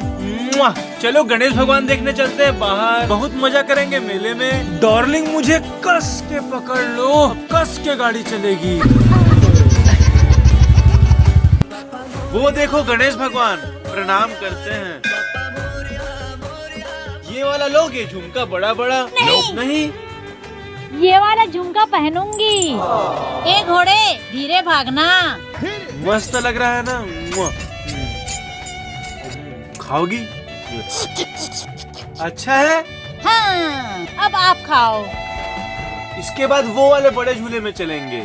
मुआ! चलो गणेश भगवान देखने चलते हैं बाहर, बहुत मजा करेंगे मेले में। डार्लिंग मुझे कस के पकड़ लो, कस के गाड़ी चलेगी। वो देखो गणेश भगवान, प्रणाम करते हैं। ये वाला लोगे झुमका बड़ा बड़ा? नहीं। ये वाला झुमका पहनूंगी। ए घोड़े धीरे भागना। मस्त लग रहा है ना? मुआ! खाओगी? अच्छा है। हाँ, अब आप खाओ। इसके बाद वो वाले बड़े झूले में चलेंगे।